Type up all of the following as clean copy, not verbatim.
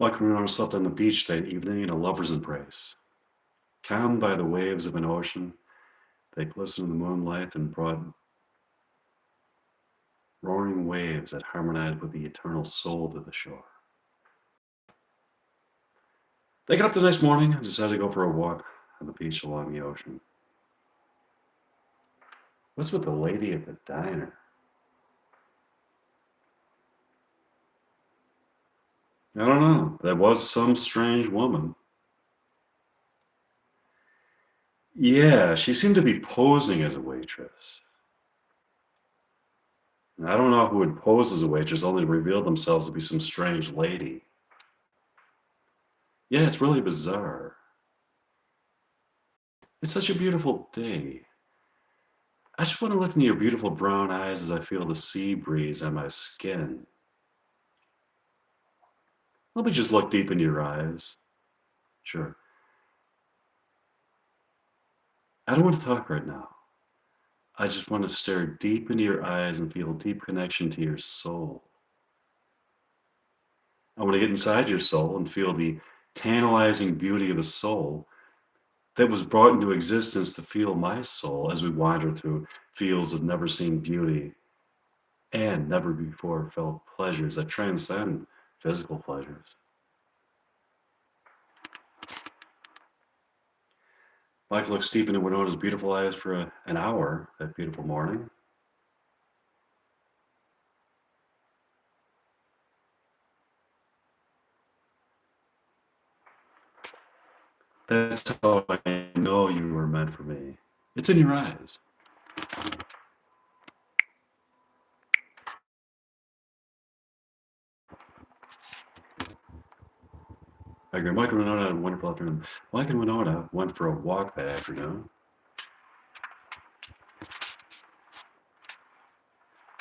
Like Winona slept on the beach that evening in a lover's embrace, calmed by the waves of an ocean that glistened in the moonlight and brought roaring waves that harmonized with the eternal soul to the shore. They got up the next morning and decided to go for a walk on the beach along the ocean. What's with the lady at the diner? I don't know. That was some strange woman. Yeah, she seemed to be posing as a waitress. I don't know who would pose as a waitress only to reveal themselves to be some strange lady. Yeah, it's really bizarre. It's such a beautiful day. I just want to look into your beautiful brown eyes as I feel the sea breeze on my skin. Let me just look deep into your eyes. Sure. I don't want to talk right now. I just want to stare deep into your eyes and feel a deep connection to your soul. I want to get inside your soul and feel the tantalizing beauty of a soul that was brought into existence to feel my soul as we wander through fields of never seen beauty and never before felt pleasures that transcend physical pleasures. Mike looked deep into Winona's beautiful eyes for an hour that beautiful morning. That's how I know you were meant for me. It's in your eyes. I agree. Mike and Winona had a wonderful afternoon. Mike and Winona went for a walk that afternoon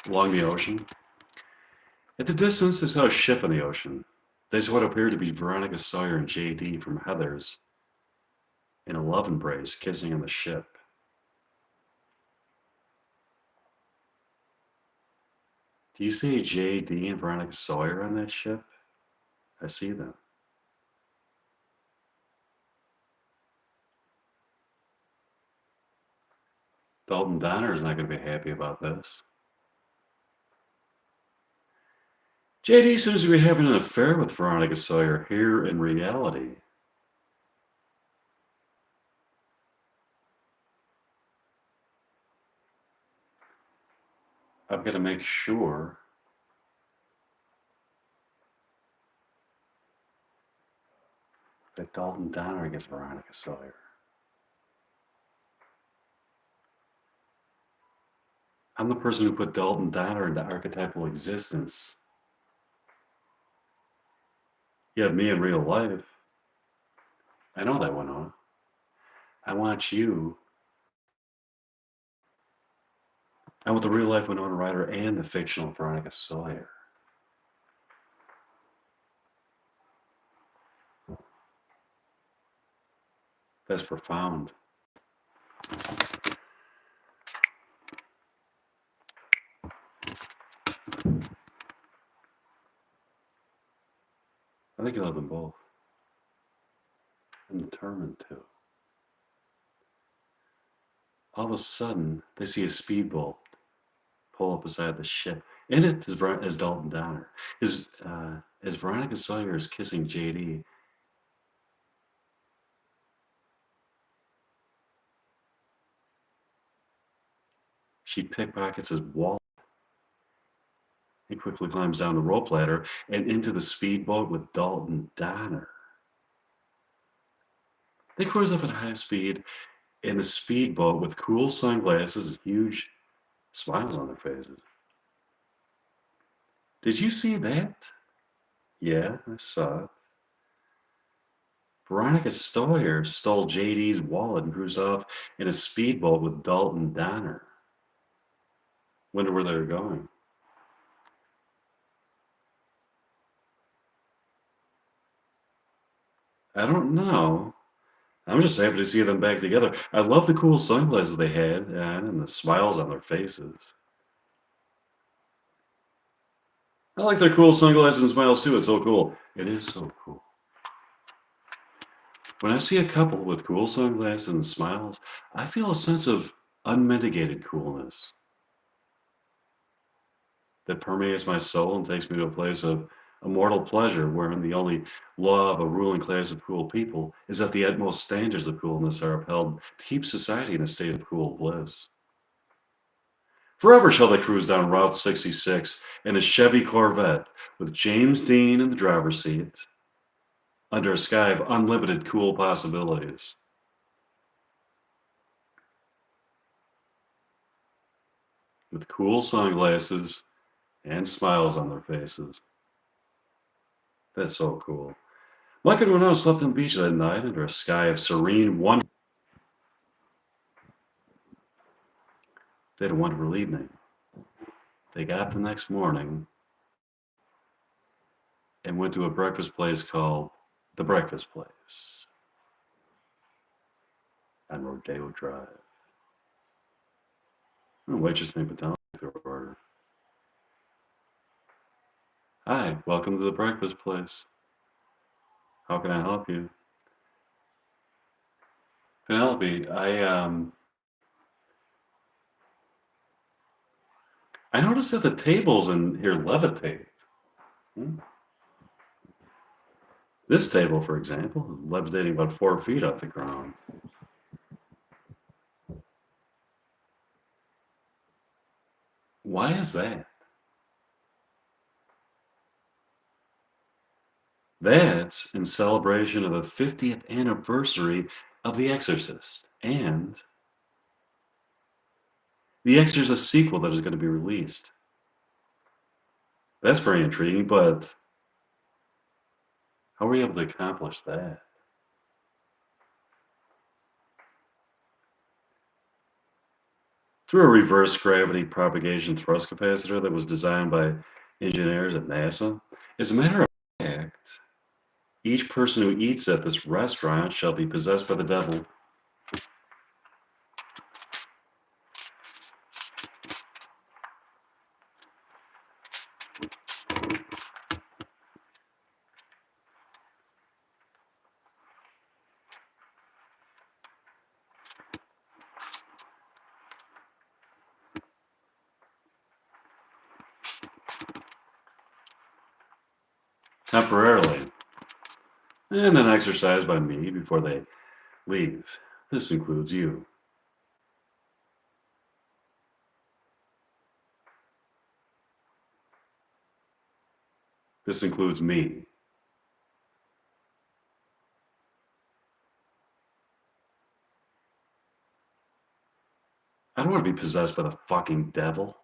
along the ocean. At the distance, they saw a ship in the ocean. They saw what appeared to be Veronica Sawyer and J.D. from Heather's in a love embrace, kissing on the ship. Do you see J.D. and Veronica Sawyer on that ship? I see them. Dalton Donner is not going to be happy about this. J.D. seems to be having an affair with Veronica Sawyer here in reality. I've got to make sure that Dalton Donner gets Veronica Sawyer. I'm the person who put Dalton Donner into archetypal existence. You have me in real life. I know that went on. I want you. I want the real life Winona Ryder and the fictional Veronica Sawyer. That's profound. I think I love them both. I'm determined to. All of a sudden, they see a speedboat pull up beside the ship. In it is Dalton Donner. As Veronica Sawyer is kissing JD, she pickpockets his wallet. He quickly climbs down the rope ladder and into the speedboat with Dalton Donner. They cruise off at high speed in the speedboat with cool sunglasses and huge smiles on their faces. Did you see that? Yeah, I saw it. Veronica Sawyer stole JD's wallet and cruised off in a speedboat with Dalton Donner. Wonder where they were going. I don't know. I'm just happy to see them back together. I love the cool sunglasses they had and the smiles on their faces. I like their cool sunglasses and smiles too. It's so cool. It is so cool. When I see a couple with cool sunglasses and smiles, I feel a sense of unmitigated coolness that permeates my soul and takes me to a place of immortal pleasure, wherein the only law of a ruling class of cool people is that the utmost standards of coolness are upheld to keep society in a state of cool bliss. Forever shall they cruise down Route 66 in a Chevy Corvette with James Dean in the driver's seat under a sky of unlimited cool possibilities. With cool sunglasses and smiles on their faces. That's so cool. Mike and Winona slept on the beach that night under a sky of serene wonder. They had a wonderful evening. They got up the next morning and went to a breakfast place called The Breakfast Place on Rodeo Drive. The waitress made Potomac their order. Hi, welcome to The Breakfast Place. How can I help you? Penelope, I noticed that the tables in here levitate. Hmm? This table, for example, is levitating about 4 feet off the ground. Why is that? That's in celebration of the 50th anniversary of The Exorcist and The Exorcist sequel that is going to be released. That's very intriguing, but how were you able to accomplish that? Through a reverse gravity propagation thrust capacitor that was designed by engineers at NASA. As a matter of fact, each person who eats at this restaurant shall be possessed by the devil. Temporarily, and then exercised by me before they leave. This includes you. This includes me. I don't want to be possessed by the fucking devil.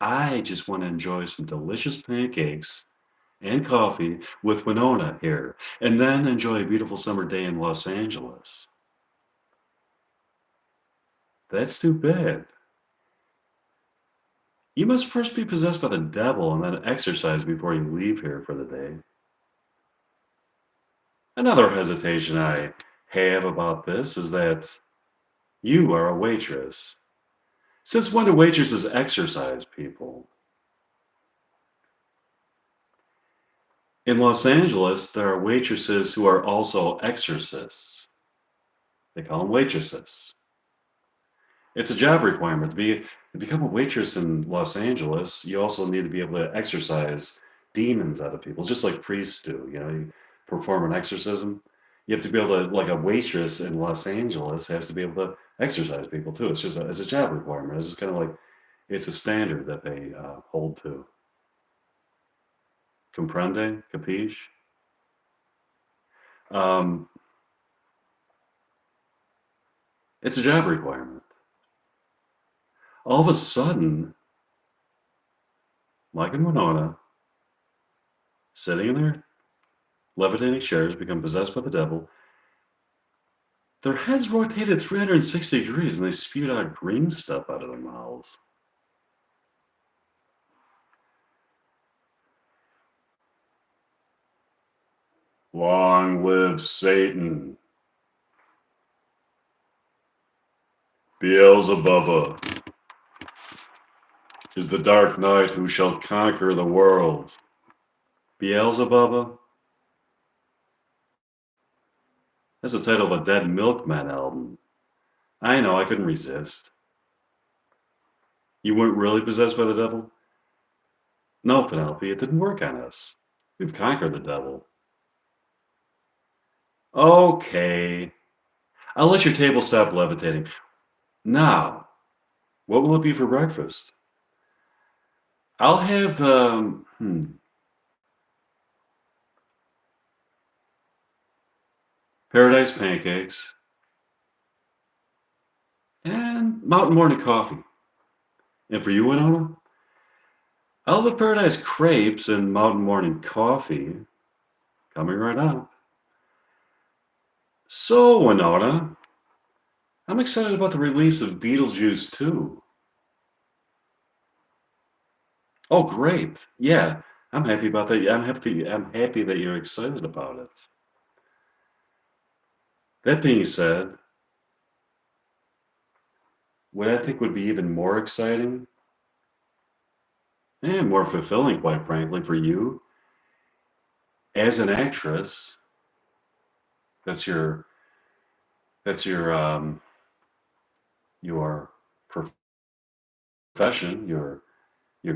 I just want to enjoy some delicious pancakes and coffee with Winona here, and then enjoy a beautiful summer day in Los Angeles. That's too bad. You must first be possessed by the devil and then exercise before you leave here for the day. Another hesitation I have about this is that you are a waitress. Since when do waitresses exercise people? In Los Angeles, there are waitresses who are also exorcists. They call them waitresses. It's a job requirement to become a waitress in Los Angeles. You also need to be able to exorcise demons out of people, just like priests do. You perform an exorcism. You have to be able to, like a waitress in Los Angeles, has to be able to exorcise people too. It's a job requirement. It's just kind of like it's a standard that they hold to. Comprende? Capiche? Um, it's a job requirement. All of a sudden, Mike and Winona, sitting in their levitating chairs, become possessed by the devil. Their heads rotated 360 degrees and they spewed out green stuff out of their mouths. Long live Satan. Beelzebubba is the dark knight who shall conquer the world. Beelzebubba? That's the title of a Dead Milkman album. I know, I couldn't resist. You weren't really possessed by the devil? No, Penelope, it didn't work on us. We've conquered the devil. Okay. I'll let your table stop levitating. Now, what will it be for breakfast? I'll have, paradise pancakes and mountain morning coffee. And for you, Winona? I'll have paradise crepes and mountain morning coffee. Coming right up. So, Winona, I'm excited about the release of Beetlejuice 2. Oh, great. Yeah, I'm happy about that. I'm happy that you're excited about it. That being said, what I think would be even more exciting and more fulfilling, quite frankly, for you as an actress, that's your that's your profession, your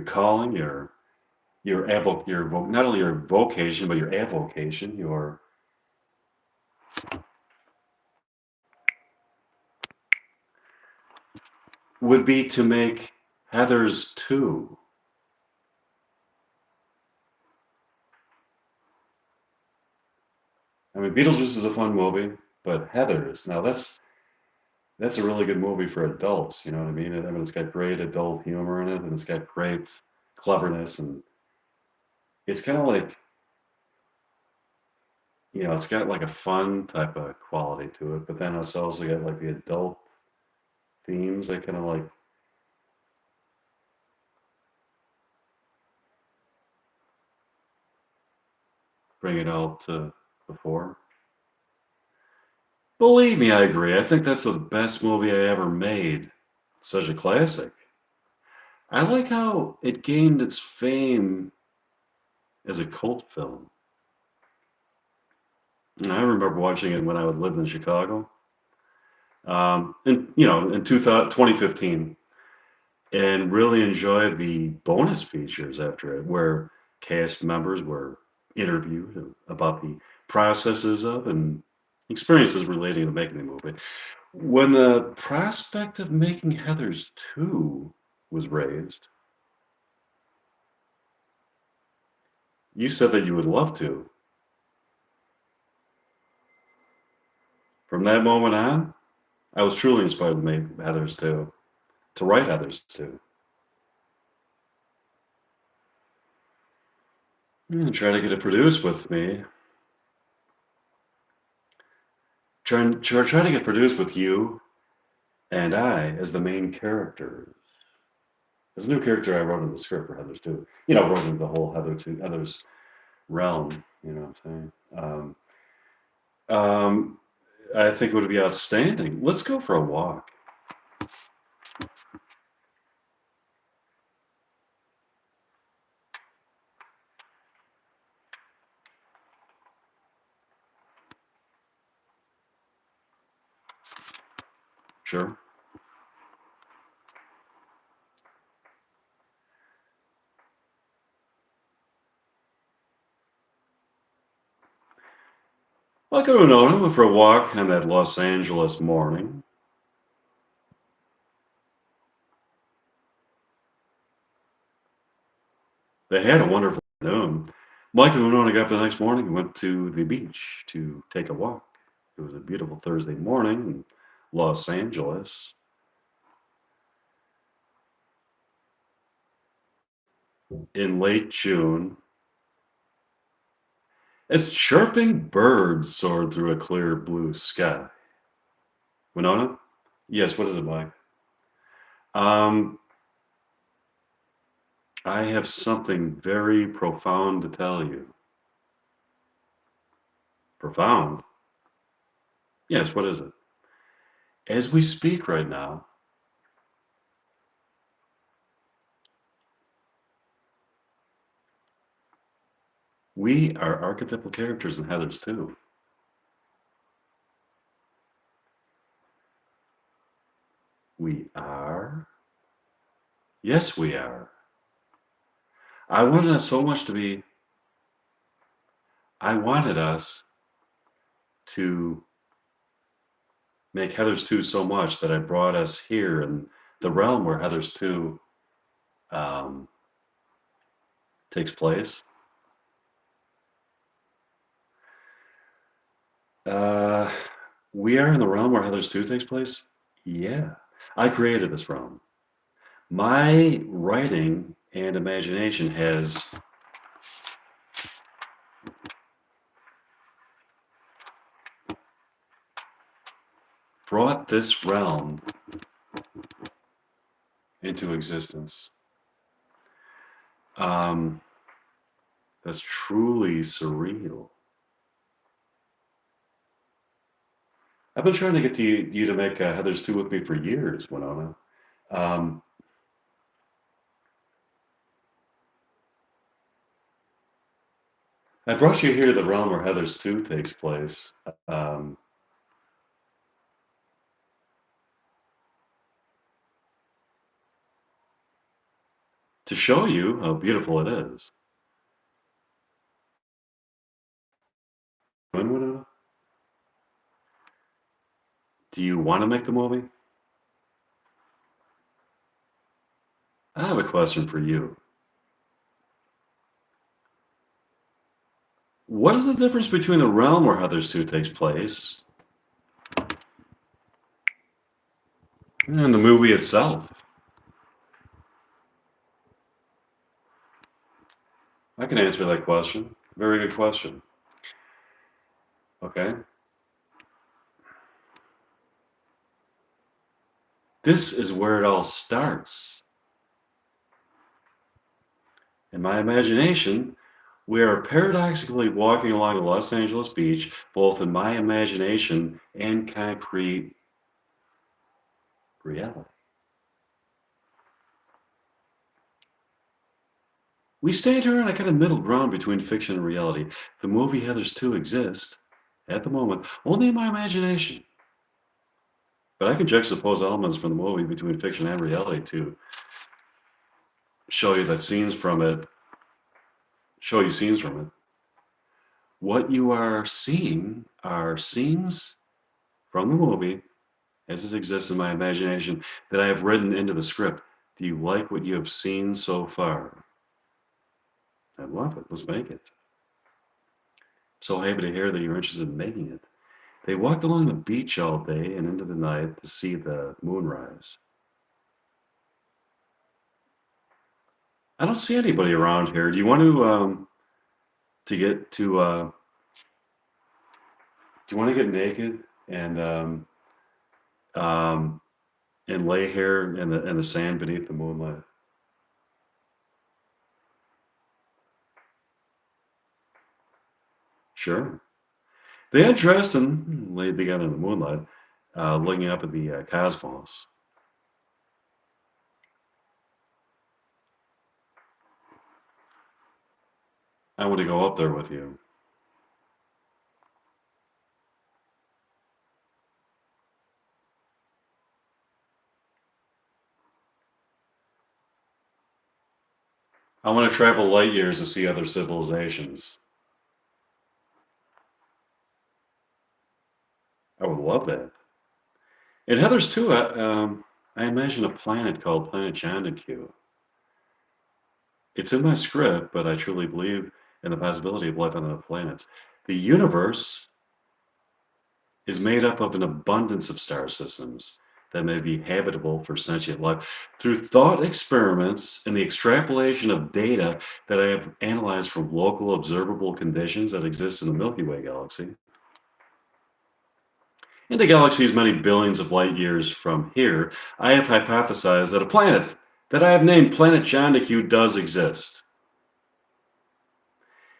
calling, not only your vocation but your avocation, your would be to make Heather's 2. I mean, Beetlejuice is a fun movie, but Heather's, now that's a really good movie for adults. You know what I mean? I mean, it's got great adult humor in it, and it's got great cleverness, and it's kind of like, it's got like a fun type of quality to it, but then it's also got like the adult themes that kind of like bring it out to the fore. Believe me, I agree. I think that's the best movie I ever made. Such a classic. I like how it gained its fame as a cult film. And I remember watching it when I would live in Chicago, in 2015, and really enjoyed the bonus features after it, where cast members were interviewed about the processes of and experiences relating to making the movie. When the prospect of making Heather's 2 was raised, you said that you would love to. From that moment on, I was truly inspired to make Heather's 2, to write Heather's 2. And try to get it produced with me. Try to get produced with you and I as the main characters. As a new character I wrote in the script for Heather's 2. Wrote into the whole Heather's realm, you know what I'm saying? Um, I think it would be outstanding. Let's go for a walk. Sure. I'll go to Winona for a walk on that Los Angeles morning. They had a wonderful afternoon. Mike and Winona got up the next morning and went to the beach to take a walk. It was a beautiful Thursday morning in Los Angeles. In late June, as chirping birds soared through a clear blue sky. Winona? Yes, what is it, Mike? Um, I have something very profound to tell you. Profound? Yes, what is it? As we speak right now, We are archetypal characters in Heathers too. We are. Yes, we are. I wanted us so much to be. I wanted us to make Heathers 2 so much that I brought us here in the realm where Heathers 2 um, takes place. Uh, we are in the realm where Heathers 2 takes place? Yeah. I created this realm. My writing and imagination has brought this realm into existence. Um, that's truly surreal. I've been trying to get you to make Heathers 2 with me for years, Winona. Um, I brought you here to the realm where Heathers 2 takes place um, to show you how beautiful it is. Winona, do you want to make the movie? I have a question for you. What is the difference between the realm where Heathers 2 takes place and the movie itself? I can answer that question. Very good question. Okay. This is where it all starts. In my imagination, we are paradoxically walking along a Los Angeles beach, both in my imagination and concrete reality. We stand here on a kind of middle ground between fiction and reality. The movie Heathers 2 exists, at the moment, only in my imagination. But I can juxtapose elements from the movie between fiction and reality to show you that scenes from it, show you scenes from it. What you are seeing are scenes from the movie as it exists in my imagination that I have written into the script. Do you like what you have seen so far? I love it. Let's make it. So happy to hear that you're interested in making it. They walked along the beach all day and into the night to see the moonrise. I don't see anybody around here. Do you want to get to do you want to get naked um, and lay here in the sand beneath the moonlight? Sure. They undressed and laid together in the moonlight, looking up at the cosmos. I want to go up there with you. I want to travel light years to see other civilizations. I would love that. In Heather's too, I imagine a planet called Planet Jondaku. It's in my script, but I truly believe in the possibility of life on other planets. The universe is made up of an abundance of star systems that may be habitable for sentient life. Through thought experiments and the extrapolation of data that I have analyzed from local observable conditions that exist in the Milky Way galaxy, into galaxies many billions of light years from here, I have hypothesized that a planet that I have named Planet Jondaku does exist.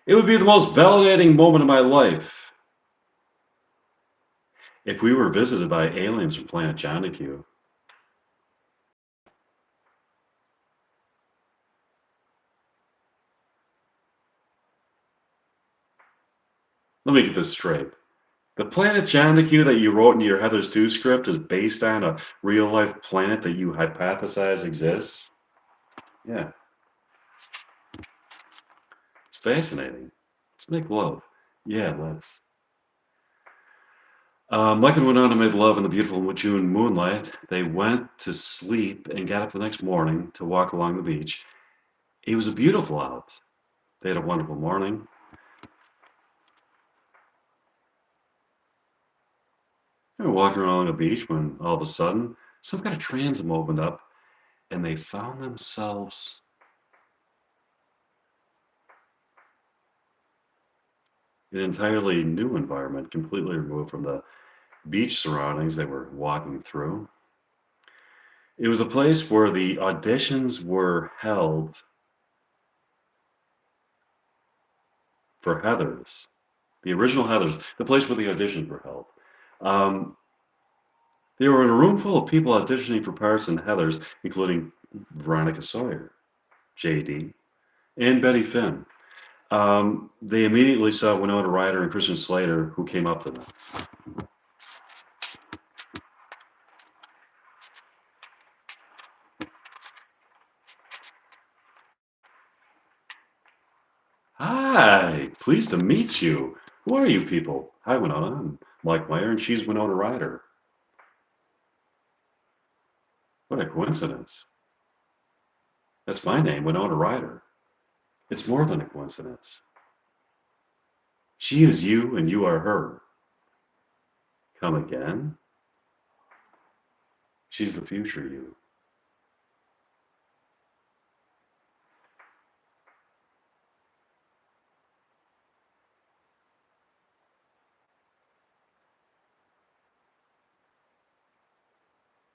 It would be the most validating moment of my life if we were visited by aliens from Planet Jondaku. Let me get this straight. The planet Jondaku that you wrote into your Heathers 2 script is based on a real life planet that you hypothesize exists? Yeah, it's fascinating. Let's make love. Yeah, let's. Mike and Winona made love in the beautiful June moonlight. They went to sleep and got up the next morning to walk along the beach. It was beautiful out. They had a wonderful morning. They were walking along the beach when all of a sudden some kind of transom opened up and they found themselves in an entirely new environment, completely removed from the beach surroundings they were walking through. It was a place where the auditions were held for Heathers, the original Heathers, the place where the auditions were held. Um, they were in a room full of people auditioning for parts in Heathers, including Veronica Sawyer, JD, and Betty Finn. They immediately saw Winona Ryder and Christian Slater, who came up to them. Hi, pleased to meet you. Who are you people? Hi, Winona. I'm Mike Meyer, and she's Winona Ryder. What a coincidence. That's my name, Winona Ryder. It's more than a coincidence. She is you, and you are her. Come again? She's the future you.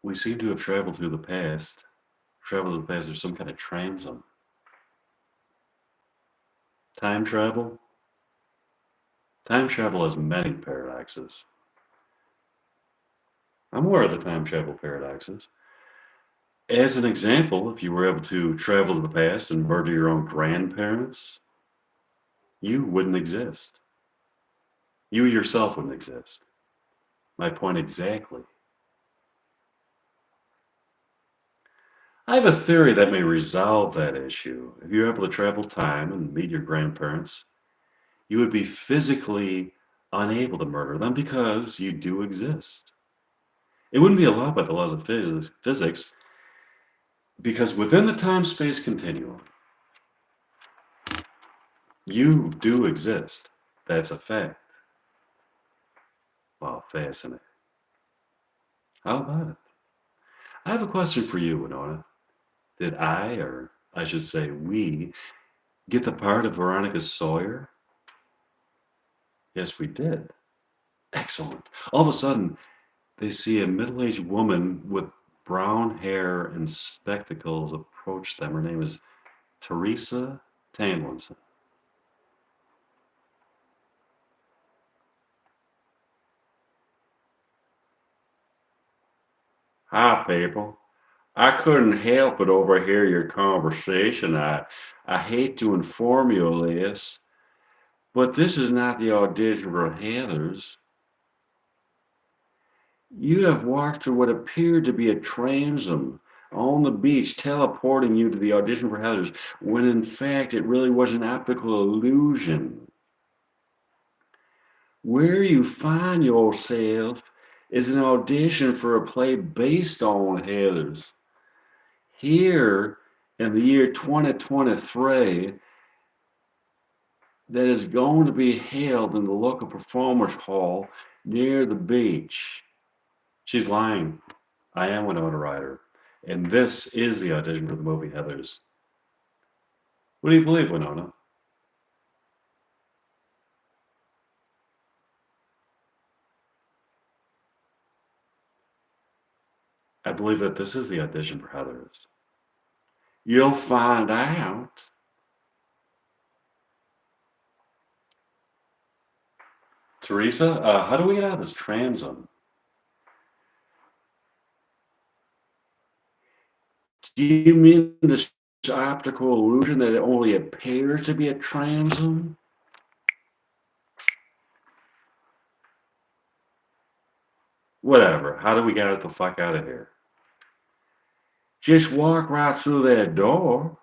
We seem to have traveled through the past. Traveled to the past, there's some kind of transom. Time travel? Time travel has many paradoxes. I'm aware of the time travel paradoxes. As an example, if you were able to travel to the past and murder your own grandparents, you wouldn't exist. You yourself wouldn't exist. My point exactly. I have a theory that may resolve that issue. If you're able to travel time and meet your grandparents, you would be physically unable to murder them because you do exist. It wouldn't be allowed by the laws of physics because within the time space continuum, you do exist. That's a fact. Wow, fascinating. How about it? I have a question for you, Winona. Did I, or I should say we, get the part of Veronica Sawyer? Yes, we did. Excellent. All of a sudden, they see a middle aged woman with brown hair and spectacles approach them. Her name is Teresa Tamlinson. Hi, people. I couldn't help but overhear your conversation. I hate to inform you of this, but this is not the audition for Heathers. You have walked through what appeared to be a transom on the beach, teleporting you to the audition for Heathers, when in fact it really was an optical illusion. Where you find yourself is an audition for a play based on Heathers. Here in the year 2023, that is going to be held in the local performance hall near the beach. She's lying. I am Winona Ryder, and this is the audition for the movie Heathers. What do you believe, Winona? I believe that this is the audition for Heathers. You'll find out. Teresa, how do we get out of this transom? Do you mean this optical illusion that it only appears to be a transom? Whatever. How do we get the fuck out of here? Just walk right through that door.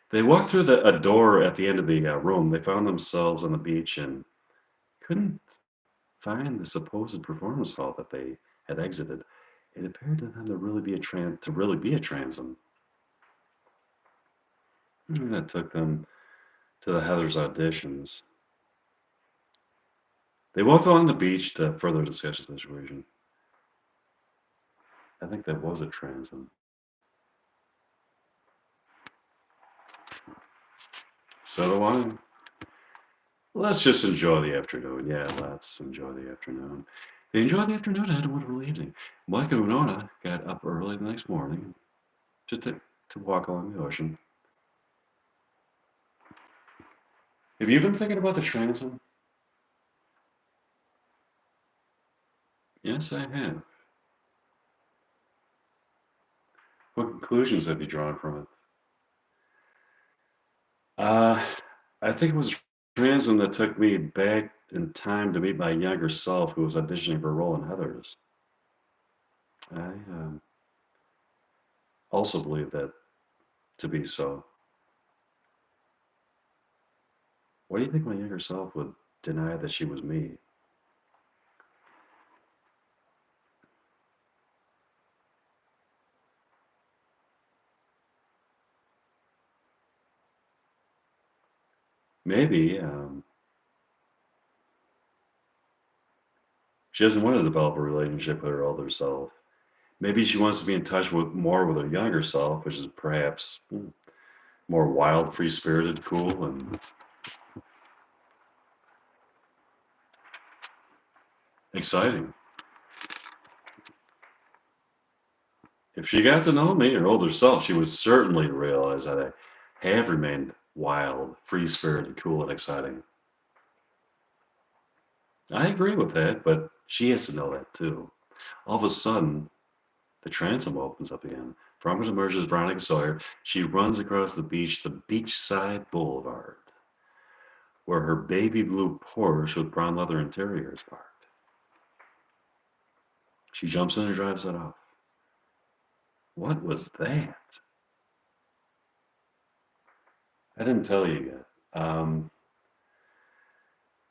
They walked through a door at the end of the room. They found themselves on the beach and couldn't find the supposed performance hall that they had exited. It appeared to them to really be a transom. And that took them to the Heather's auditions. They walked along the beach to further discuss the situation. I think that was a transom. So do I. Let's just enjoy the afternoon. Yeah, let's enjoy the afternoon. They enjoyed the afternoon and had a wonderful evening. Mike and Winona got up early the next morning just to walk along the ocean. Have you been thinking about the transom? Yes, I have. What conclusions have you drawn from it? Uh, I think it was a transom that took me back in time to meet my younger self who was auditioning for a role in Heathers. I also believe that to be so. Why do you think my younger self would deny that she was me? Maybe she doesn't want to develop a relationship with her older self. Maybe she wants to be in touch with more with her younger self, which is perhaps more wild, free spirited, cool, and exciting. If she got to know me, her older self, she would certainly realize that I have remained wild, free spirited, cool, and exciting. I agree with that, but she has to know that too. All of a sudden, the transom opens up again. From it emerges Veronica Sawyer. She runs across the beach, the beachside boulevard, where her baby blue Porsche with brown leather interior is parked. She jumps in and drives it off. What was that? I didn't tell you yet.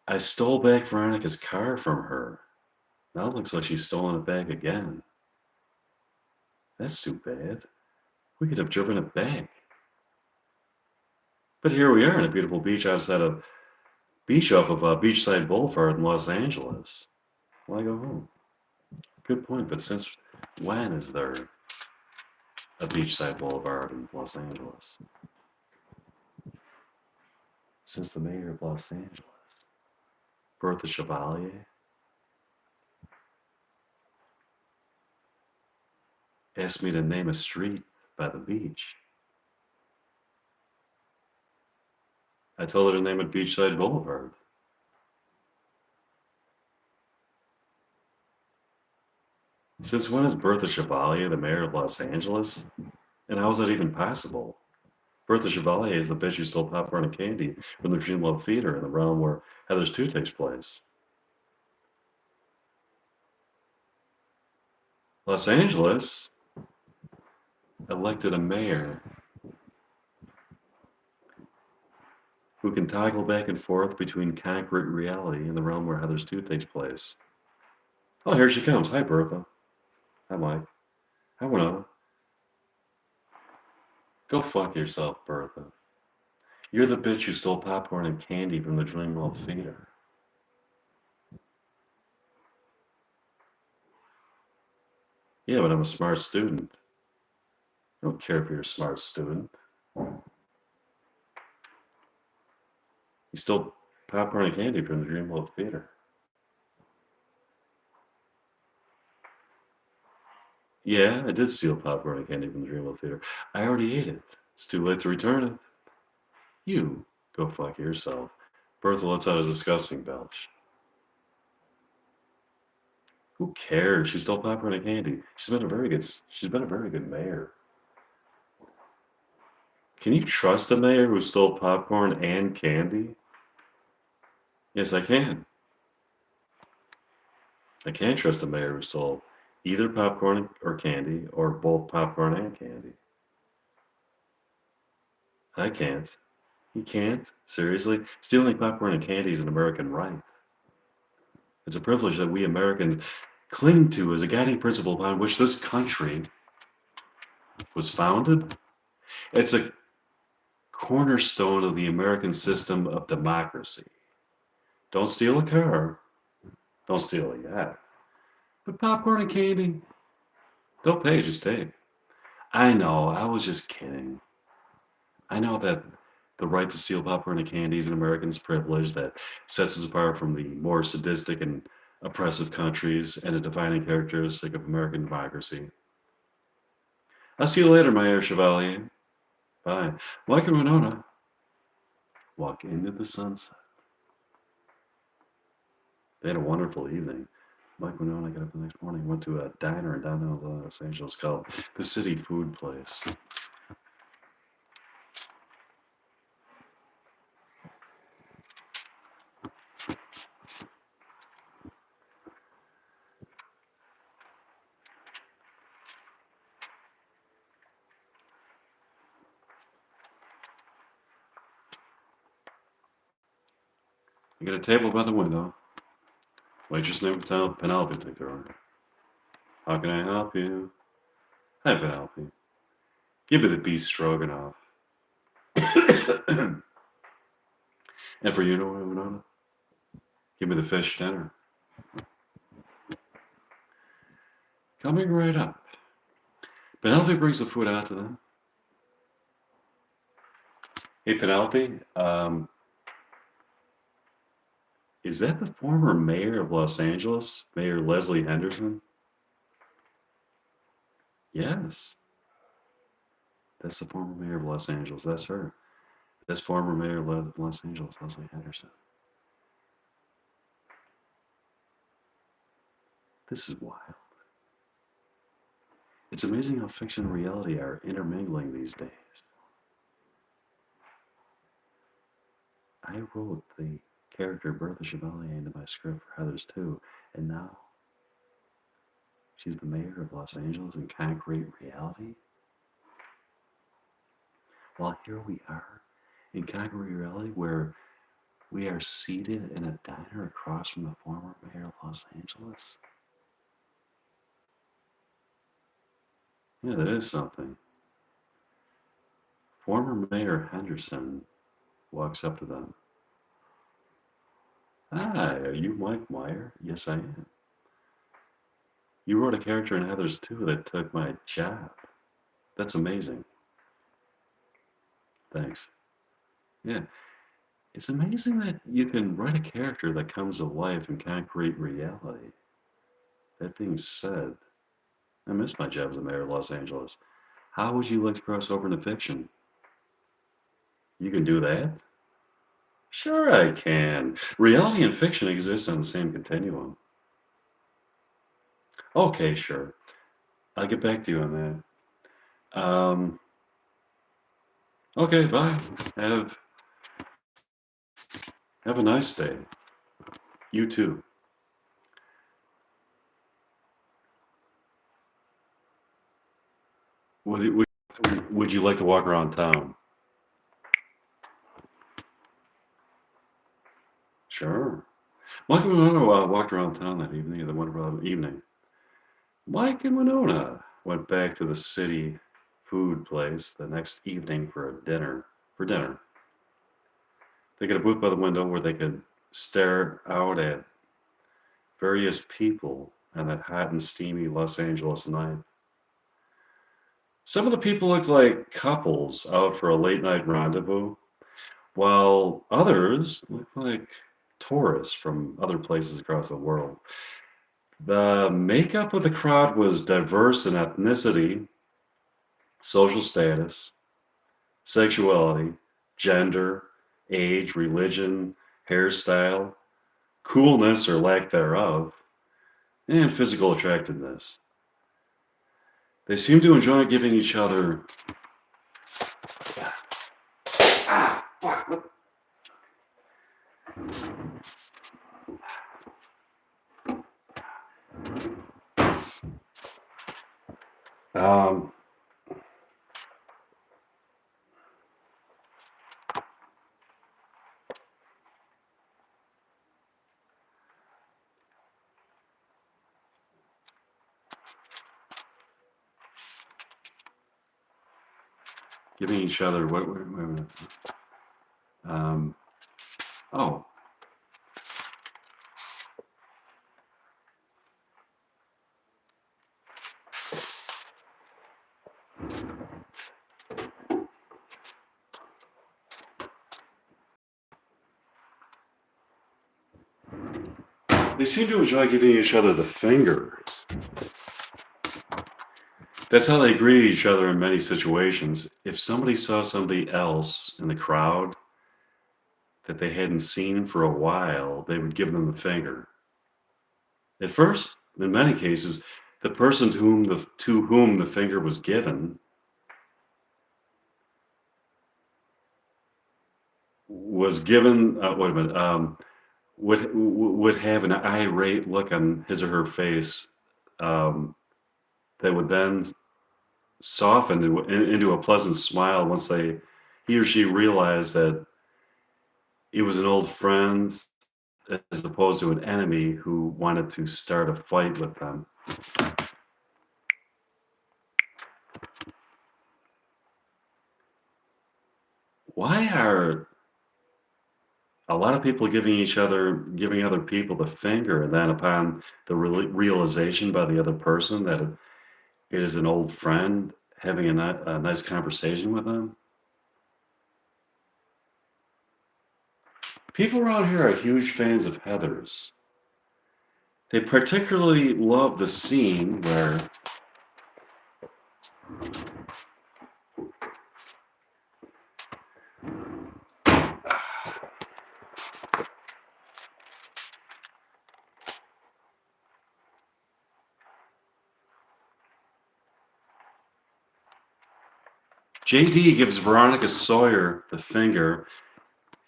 I stole back Veronica's car from her. Now it looks like she's stolen it back again. That's too bad. We could have driven it back. But here we are on a beautiful beach outside of beach off of Beachside Boulevard in Los Angeles. Why go home? Good point. But since when is there a Beachside Boulevard in Los Angeles? Since the mayor of Los Angeles, Bertha Chevalier, asked me to name a street by the beach. I told her to name it Beachside Boulevard. Since when is Bertha Chevalier the mayor of Los Angeles? And how is that even possible? Bertha Chevalier is the bitch who stole popcorn and candy from the Dreamlove Theater in the realm where Heather's 2 takes place. Los Angeles elected a mayor who can toggle back and forth between concrete reality and the realm where Heather's 2 takes place. Oh, here she comes. Hi, Bertha. Hi, Mike. Hi, Winona. Go fuck yourself, Bertha. You're the bitch who stole popcorn and candy from the Dreamworld Theater. Yeah, but I'm a smart student. I don't care if you're a smart student. You stole popcorn and candy from the Dreamworld Theater. Yeah, I did steal popcorn and candy from the Dreamworld Theater. I already ate it. It's too late to return it. You go fuck yourself. Bertha lets out a disgusting belch. Who cares? She stole popcorn and candy. She's been a very good mayor. Can you trust a mayor who stole popcorn and candy? Yes, I can. I can't trust a mayor who stole either popcorn or candy, or both popcorn and candy. I can't. You can't? Seriously? Stealing popcorn and candy is an American right. It's a privilege that we Americans cling to as a guiding principle upon which this country was founded. It's a cornerstone of the American system of democracy. Don't steal a car. Don't steal a yacht. But popcorn and candy, don't pay, just take. I know, I was just kidding. I know that the right to steal popcorn and candy is an American's privilege that sets us apart from the more sadistic and oppressive countries and a defining characteristic of American democracy. I'll see you later, my air chevalier. Bye. Mike and Winona walk into the sunset. They had a wonderful evening. Mike and Winona got up the next morning, went to a diner in downtown Los Angeles called the City Food Place. You get a table by the window. Waitress named Penelope took their order. How can I help you? Hi, Penelope. Give me the beef stroganoff. And for you, Winona, give me the fish dinner. Coming right up. Penelope brings the food out to them. Hey, Penelope, is that the former mayor of Los Angeles, Mayor Leslie Henderson? Yes, that's the former mayor of Los Angeles. That's her. That's former mayor of Los Angeles, Leslie Henderson. This is wild. It's amazing how fiction and reality are intermingling these days. I wrote the character Bertha Chevalier into my script for Heathers too, and now she's the mayor of Los Angeles in concrete reality. Well, here we are in concrete reality where we are seated in a diner across from the former mayor of Los Angeles. Yeah, that is something. Former Mayor Henderson walks up to them. Hi, are you Mike Meyer? Yes, I am. You wrote a character in Heathers too that took my job. That's amazing. Thanks. Yeah, it's amazing that you can write a character that comes to life in concrete reality. That being said, I miss my job as the mayor of Los Angeles. How would you like to cross over into fiction? You can do that? Sure, I can. Reality and fiction exist on the same continuum. Okay, sure. I'll get back to you on that. Okay, bye. Have have a nice day. You too. Would you like to walk around town? Sure. Mike and Winona walked around town that evening, the wonderful evening. Mike and Winona went back to the city food place the next evening for dinner. For dinner, they got a booth by the window where they could stare out at various people on that hot and steamy Los Angeles night. Some of the people looked like couples out for a late night rendezvous, while others looked like tourists from other places across the world. The makeup of the crowd was diverse in ethnicity, social status, sexuality, gender, age, religion, hairstyle, coolness or lack thereof, and physical attractiveness. They seemed to enjoy giving each other Um, giving each other wait a minute. Um, oh, they seem to enjoy giving each other the finger. That's how they greet each other in many situations. If somebody saw somebody else in the crowd that they hadn't seen for a while, they would give them the finger. At first, in many cases, the person to whom the finger was given was given wait a minute would have an irate look on his or her face um, that would then soften into a pleasant smile once he or she realized that it was an old friend as opposed to an enemy who wanted to start a fight with them. Why are a lot of people giving other people the finger, and then upon the realization by the other person that it is an old friend, having a nice conversation with them? People around here are huge fans of Heathers. They particularly love the scene where JD gives Veronica Sawyer the finger,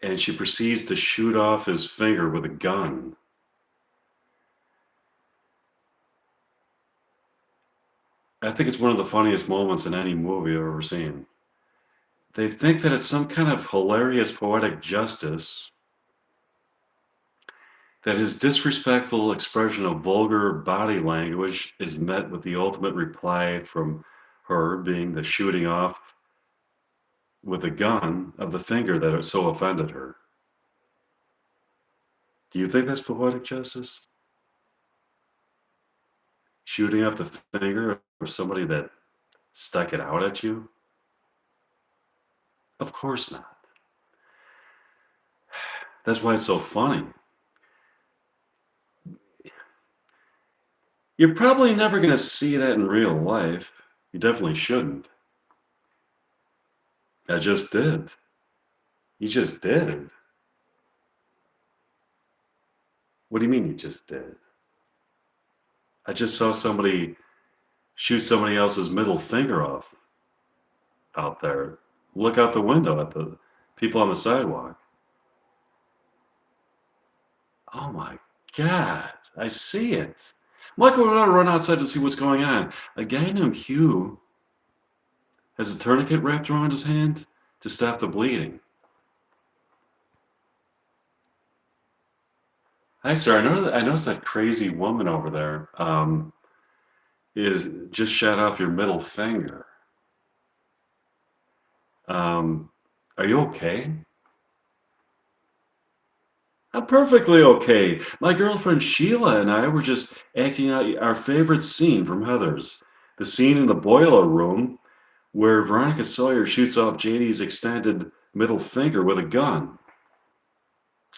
and she proceeds to shoot off his finger with a gun. I think it's one of the funniest moments in any movie I've ever seen. They think that it's some kind of hilarious poetic justice that his disrespectful expression of vulgar body language is met with the ultimate reply from her being the shooting off with a gun of the finger that so offended her. Do you think that's poetic justice? Shooting off the finger of somebody that stuck it out at you? Of course not. That's why it's so funny. You're probably never going to see that in real life. You definitely shouldn't. I just did. You just did. What do you mean you just did? I just saw somebody shoot somebody else's middle finger off out there. Look out the window at the people on the sidewalk. Oh my God, I see it. Michael, we're gonna run outside to see what's going on. A guy named Hugh has a tourniquet wrapped around his hand to stop the bleeding. Hi, sir. I noticed that crazy woman over there is just shot off your middle finger. Um, are you okay? I'm perfectly okay. My girlfriend Sheila and I were just acting out our favorite scene from Heathers. The scene in the boiler room where Veronica Sawyer shoots off JD's extended middle finger with a gun.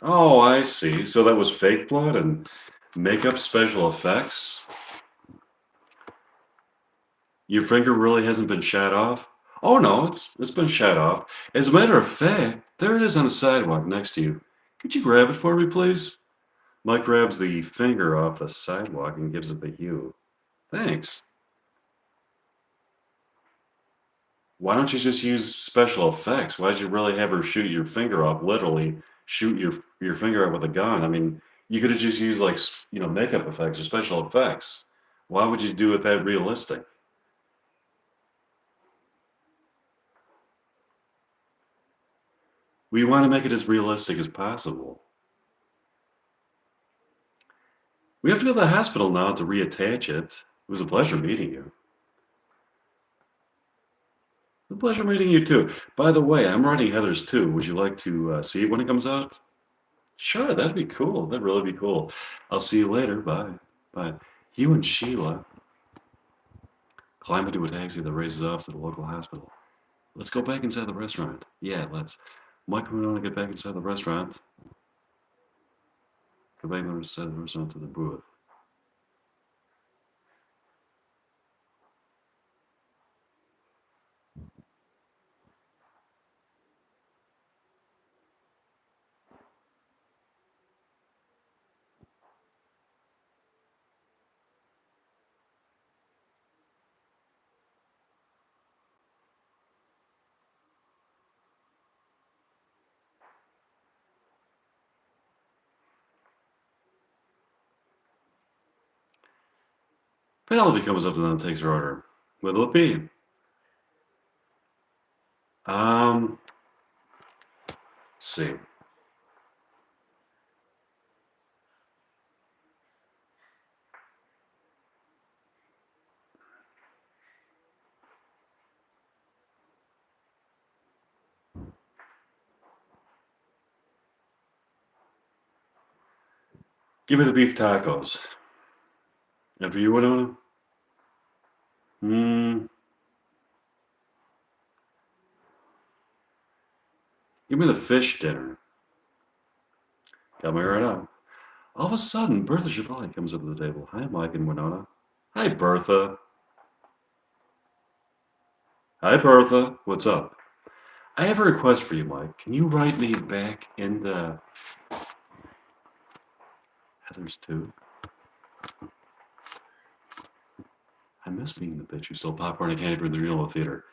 Oh, I see. So that was fake blood and makeup special effects? Your finger really hasn't been shot off? Oh no, it's been shot off. As a matter of fact, there it is on the sidewalk next to you. Could you grab it for me, please? Mike grabs the finger off the sidewalk and gives it to Hugh. Thanks. Why don't you just use special effects? Why'd you really have her shoot your finger off? Literally shoot your finger off with a gun. I mean, you could have just used like makeup effects or special effects. Why would you do it that realistic? We want to make it as realistic as possible. We have to go to the hospital now to reattach it. It was a pleasure meeting you. A pleasure meeting you too. By the way, I'm writing Heather's too. Would you like to see it when it comes out? Sure, that'd be cool. That'd really be cool. I'll see you later. Bye. Bye. You and Sheila climb into a taxi that races off to the local hospital. Let's go back inside the restaurant. Yeah, let's. Mike and Winona get back inside the restaurant. Go back inside the restaurant to the booth. Penelope comes up to them and takes her order. What'll it be? Let's see. Give me the beef tacos. And for you, Winona? Give me the fish dinner. Got me right up. All of a sudden, Bertha Chevalier comes up to the table. Hi, Mike and Winona. Hi, Bertha. Hi, Bertha. What's up? I have a request for you, Mike. Can you write me back into Heather's too? I miss being the bitch who stole popcorn and candy from the Dream Love Theater.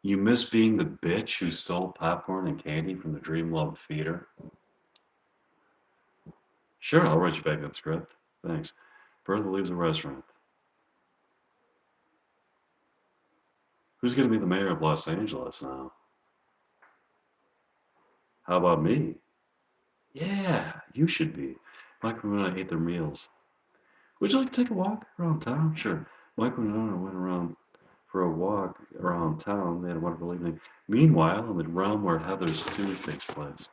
You miss being the bitch who stole popcorn and candy from the Dream Love Theater? Sure, I'll write you back that script. Thanks. Bertha leaves the restaurant. Who's going to be the mayor of Los Angeles now? How about me? Yeah, you should be. Mike and Winona ate their meals. Would you like to take a walk around town? Sure. Mike and Winona went around for a walk around town. They had a wonderful evening. Meanwhile, in the realm where Heather's Tooth takes place.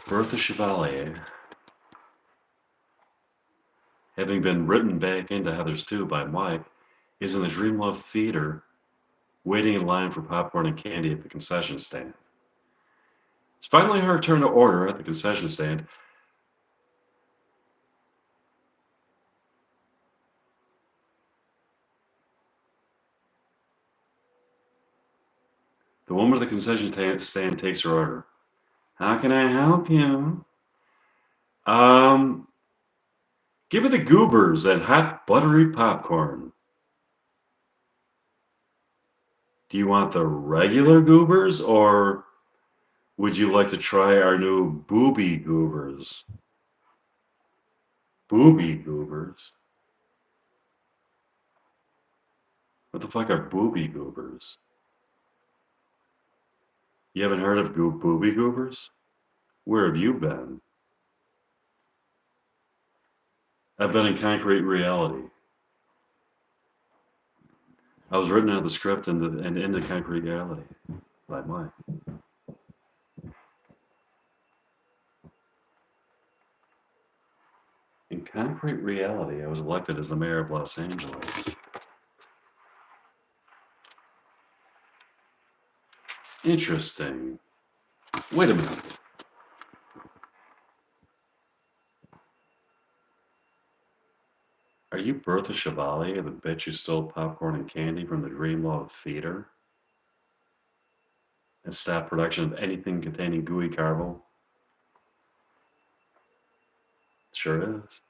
Bertha Chevalier, having been written back into Heather's Tooth by Mike, is in the Dream Love Theater waiting in line for popcorn and candy at the concession stand. It's finally her turn to order at the concession stand. The woman at the concession stand takes her order. How can I help you? Give me the goobers and hot buttery popcorn. Do you want the regular goobers or would you like to try our new booby goobers? Booby goobers? What the fuck are booby goobers? You haven't heard of booby goobers? Where have you been? I've been in concrete reality. I was written out of the script and into concrete reality by Mike. In concrete reality, I was elected as the mayor of Los Angeles. Interesting. Wait a minute. Are you Bertha Chevalier, the bitch who stole popcorn and candy from the Dream Love Theater and stopped production of anything containing gooey carbo? Sure is.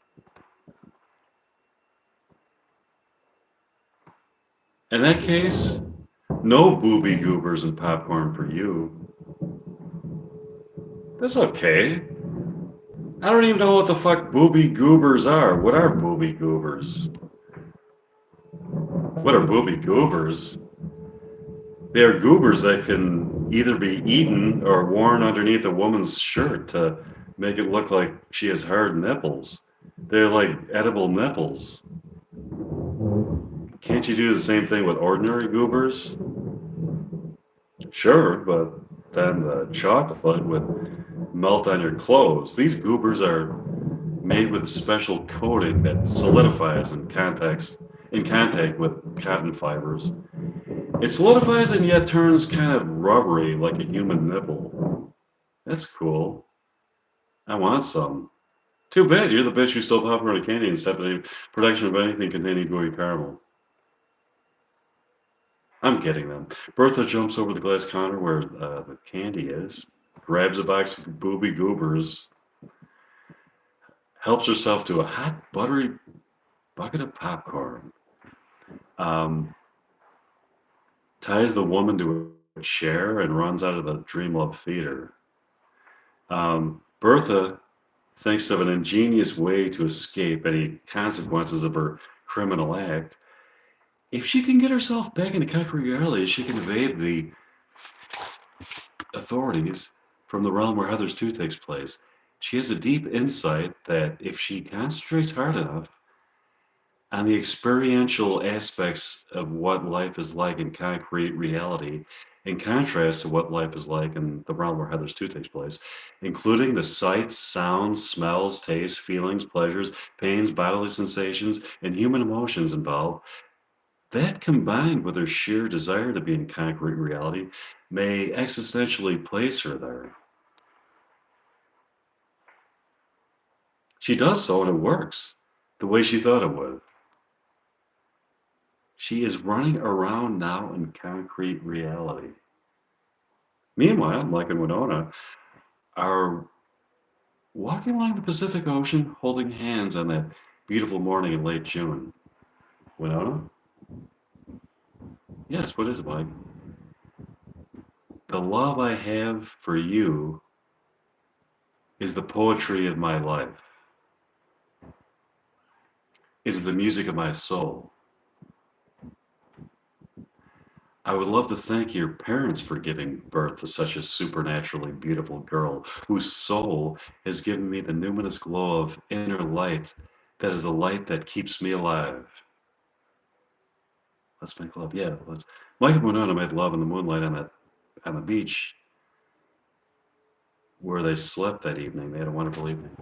In that case, no booby goobers and popcorn for you. That's okay. I don't even know what the fuck booby goobers are. What are booby goobers? What are booby goobers? They are goobers that can either be eaten or worn underneath a woman's shirt to make it look like she has hard nipples. They're like edible nipples. Can't you do the same thing with ordinary goobers? Sure, but then the chocolate would melt on your clothes. These goobers are made with a special coating that solidifies in contact with cotton fibers. It solidifies and yet turns kind of rubbery like a human nipple. That's cool. I want some. Too bad you're the bitch who stole popcorn and candy and stopped any production of anything containing gooey caramel. I'm getting them. Bertha jumps over the glass counter where the candy is, grabs a box of booby goobers, helps herself to a hot, buttery bucket of popcorn, um, ties the woman to a chair, and runs out of the Dreamlove Theater. Bertha thinks of an ingenious way to escape any consequences of her criminal act. If she can get herself back into concrete reality, she can evade the authorities from the realm where Heather's 2 takes place. She has a deep insight that if she concentrates hard enough on the experiential aspects of what life is like in concrete reality, in contrast to what life is like in the realm where Heather's 2 takes place, including the sights, sounds, smells, tastes, feelings, pleasures, pains, bodily sensations, and human emotions involved, that combined with her sheer desire to be in concrete reality may existentially place her there. She does so and it works the way she thought it would. She is running around now in concrete reality. Meanwhile, Mike and Winona are walking along the Pacific Ocean holding hands on that beautiful morning in late June. Winona? Yes, what is it, Mike? The love I have for you is the poetry of my life. It is the music of my soul. I would love to thank your parents for giving birth to such a supernaturally beautiful girl whose soul has given me the numinous glow of inner light that is the light that keeps me alive. Let's make love. Yeah, let's. Mike and Winona made love in the moonlight on the beach where they slept that evening. They had a wonderful evening.